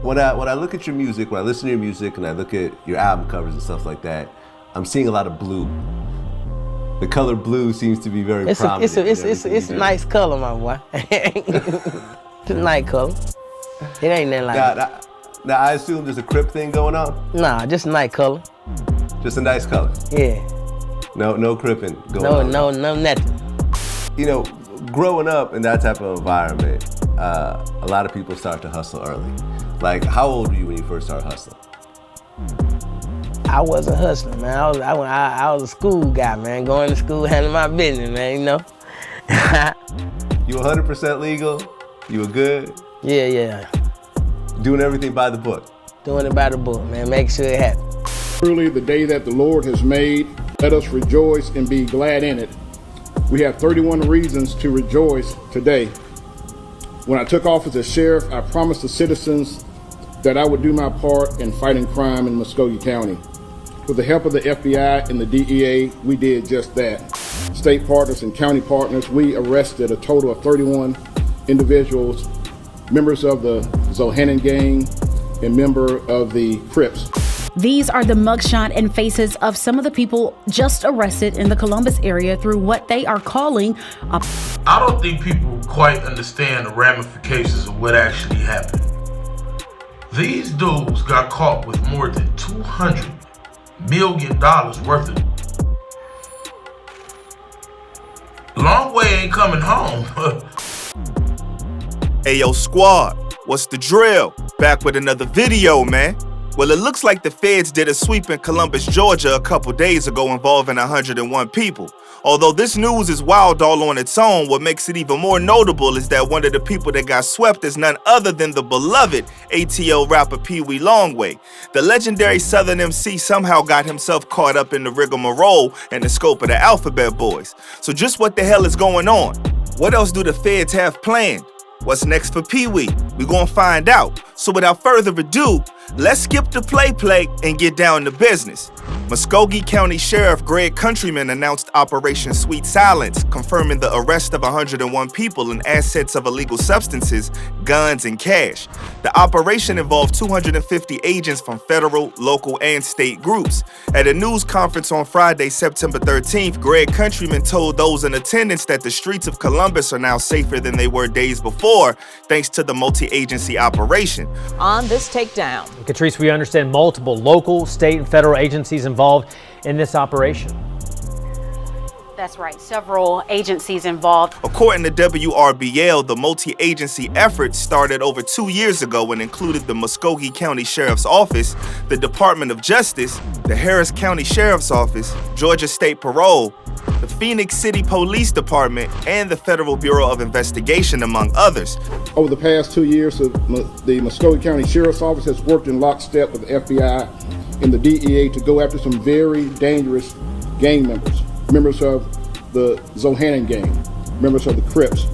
When I look at your music, when I listen to your music and I look at your album covers and stuff like that, I'm seeing a lot of blue. The color blue seems to be very prominent. It's a nice color, my boy. It's a nice color. It ain't nothing like that. Now, I assume there's a Crip thing going on? Nah, just a nice color. Just a nice color? Yeah. No cripping going on? No, nothing. You know, growing up in that type of environment, a lot of people start to hustle early. Like, how old were you when you first started hustling? I wasn't hustling, man. I was a school guy, man. Going to school, handling my business, man, you know? You 100% legal? You were good? Yeah. Doing everything by the book? Doing it by the book, man. Make sure it happens. Truly the day that the Lord has made, let us rejoice and be glad in it. We have 31 reasons to rejoice today. When I took office as sheriff, I promised the citizens that I would do my part in fighting crime in Muskogee County. With the help of the FBI and the DEA, we did just that. State partners and county partners, we arrested a total of 31 individuals, members of the Zohannan gang and member of the Crips. These are the mugshot and faces of some of the people just arrested in the Columbus area through what they are calling a... I don't think people quite understand the ramifications of what actually happened. These dudes got caught with more than $200 million worth of... Longway ain't coming home. Ayo squad, what's the drill? Back with another video, man. Well, it looks like the feds did a sweep in Columbus, Georgia a couple days ago involving 101 people. Although this news is wild all on its own, what makes it even more notable is that one of the people that got swept is none other than the beloved ATL rapper Peewee Longway. The legendary Southern MC somehow got himself caught up in the rigmarole and the scope of the Alphabet Boys. So just what the hell is going on? What else do the feds have planned? What's next for Peewee? We're gonna find out. So without further ado, let's skip the play and get down to business. Muskogee County Sheriff Greg Countryman announced Operation Sweet Silence, confirming the arrest of 101 people and assets of illegal substances, guns, and cash. The operation involved 250 agents from federal, local, and state groups. At a news conference on Friday, September 13th, Greg Countryman told those in attendance that the streets of Columbus are now safer than they were days before, thanks to the multi-agency operation. On this takedown, Catrice, we understand multiple local, state, and federal agencies involved in this operation. That's right, several agencies involved. According to WRBL, the multi-agency effort started over 2 years ago and included the Muskogee County Sheriff's Office, the Department of Justice, the Harris County Sheriff's Office, Georgia State Parole, the Phoenix City Police Department, and the Federal Bureau of Investigation, among others. Over the past 2 years, the Muskogee County Sheriff's Office has worked in lockstep with the FBI and the DEA to go after some very dangerous gang members of the Zohannan gang, members of the Crips.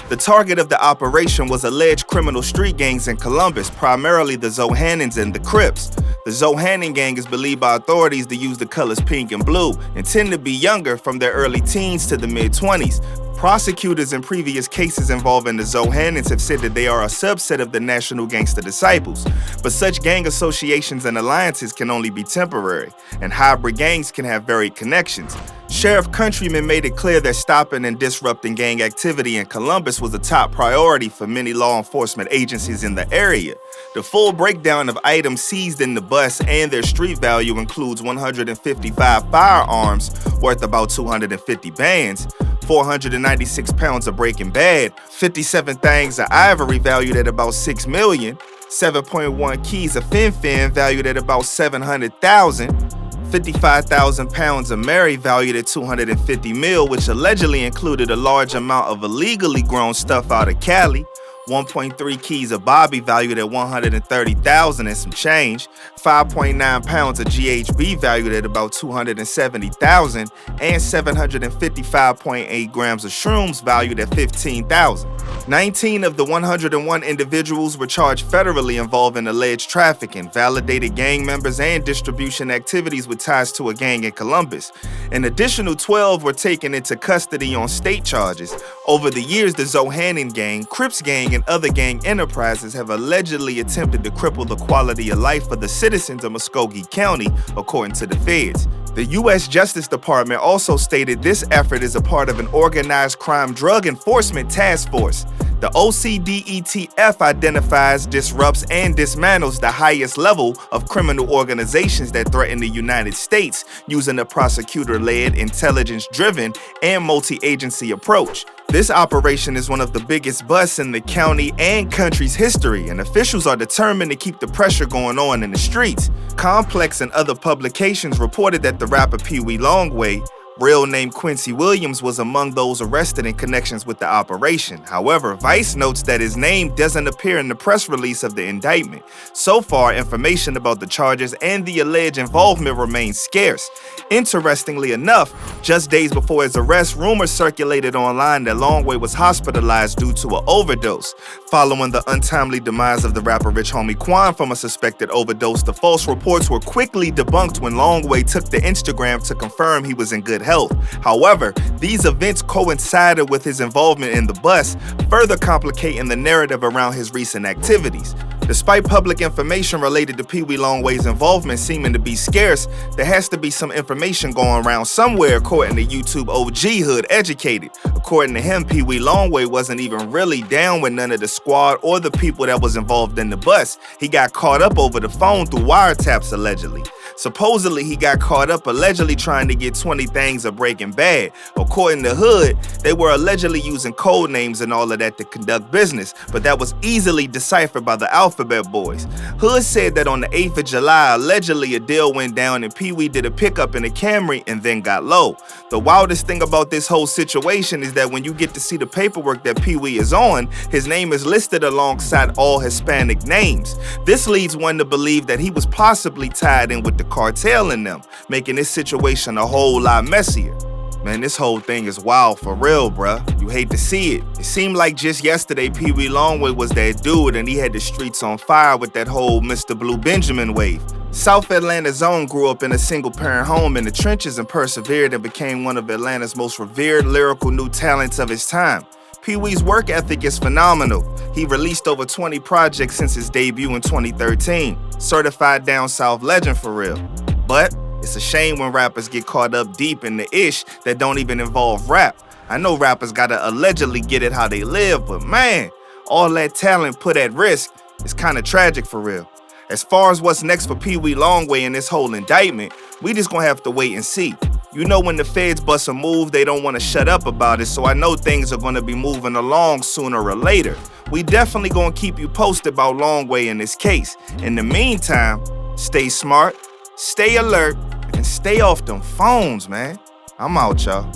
The target of the operation was alleged criminal street gangs in Columbus, primarily the Zohannans and the Crips. The Zohannan gang is believed by authorities to use the colors pink and blue and tend to be younger, from their early teens to the mid-20s. Prosecutors in previous cases involving the Zohannans have said that they are a subset of the National Gangster Disciples, but such gang associations and alliances can only be temporary, and hybrid gangs can have varied connections. Sheriff Countryman made it clear that stopping and disrupting gang activity in Columbus was a top priority for many law enforcement agencies in the area. The full breakdown of items seized in the bus and their street value includes 155 firearms worth about 250 bands, 496 pounds of Breaking Bad, 57 things of ivory valued at about $6 million, 7.1 keys of Fin valued at about $700,000, 55,000 pounds of Mary valued at $250 million, which allegedly included a large amount of illegally grown stuff out of Cali, 1.3 keys of Bobby valued at $130,000 and some change, 5.9 pounds of GHB valued at about $270,000, and 755.8 grams of shrooms valued at $15,000. 19 of the 101 individuals were charged federally involving alleged trafficking, validated gang members, and distribution activities with ties to a gang in Columbus. An additional 12 were taken into custody on state charges. Over the years, the Zohannan gang, Crips gang, and other gang enterprises have allegedly attempted to cripple the quality of life for the citizens of Muskogee County, according to the feds. The U.S. Justice Department also stated this effort is a part of an organized crime drug enforcement task force. The OCDETF identifies, disrupts, and dismantles the highest level of criminal organizations that threaten the United States using a prosecutor-led, intelligence-driven, and multi-agency approach. This operation is one of the biggest busts in the county and country's history, and officials are determined to keep the pressure going on in the streets. Complex and other publications reported that the rapper Peewee Longway, real name Quincy Williams, was among those arrested in connections with the operation. However, Vice notes that his name doesn't appear in the press release of the indictment. So far, information about the charges and the alleged involvement remains scarce. Interestingly enough, just days before his arrest, rumors circulated online that Longway was hospitalized due to an overdose. Following the untimely demise of the rapper Rich Homie Quan from a suspected overdose, the false reports were quickly debunked when Longway took to Instagram to confirm he was in good health. However, these events coincided with his involvement in the bust, further complicating the narrative around his recent activities. Despite public information related to Peewee Longway's involvement seeming to be scarce, there has to be some information going around somewhere, according to YouTube OG Hood Educated. According to him, Peewee Longway wasn't even really down with none of the squad or the people that was involved in the bust. He got caught up over the phone through wiretaps, allegedly. Supposedly, he got caught up allegedly trying to get 20 things of Breaking Bad. According to Hood, they were allegedly using code names and all of that to conduct business, but that was easily deciphered by the Alphabet Boys. Hood said that on the 8th of July, allegedly a deal went down and Peewee did a pickup in a Camry and then got low. The wildest thing about this whole situation is that when you get to see the paperwork that Peewee is on, his name is listed alongside all Hispanic names. This leads one to believe that he was possibly tied in with the cartel in them, making this situation a whole lot messier. Man, this whole thing is wild for real, bruh. You hate to see it. It seemed like just yesterday Peewee Longway was that dude and he had the streets on fire with that whole Mr. Blue Benjamin wave. South Atlanta's own grew up in a single-parent home in the trenches and persevered and became one of Atlanta's most revered lyrical new talents of his time. Peewee's work ethic is phenomenal. He released over 20 projects since his debut in 2013. Certified down south legend for real. But it's a shame when rappers get caught up deep in the ish that don't even involve rap. I know rappers gotta allegedly get it how they live, but man, all that talent put at risk is kinda tragic for real. As far as what's next for Peewee Longway in this whole indictment, we just gonna have to wait and see. You know, when the feds bust a move, they don't want to shut up about it, so I know things are going to be moving along sooner or later. We definitely going to keep you posted about Longway in this case. In the meantime, stay smart, stay alert, and stay off them phones, man. I'm out, y'all.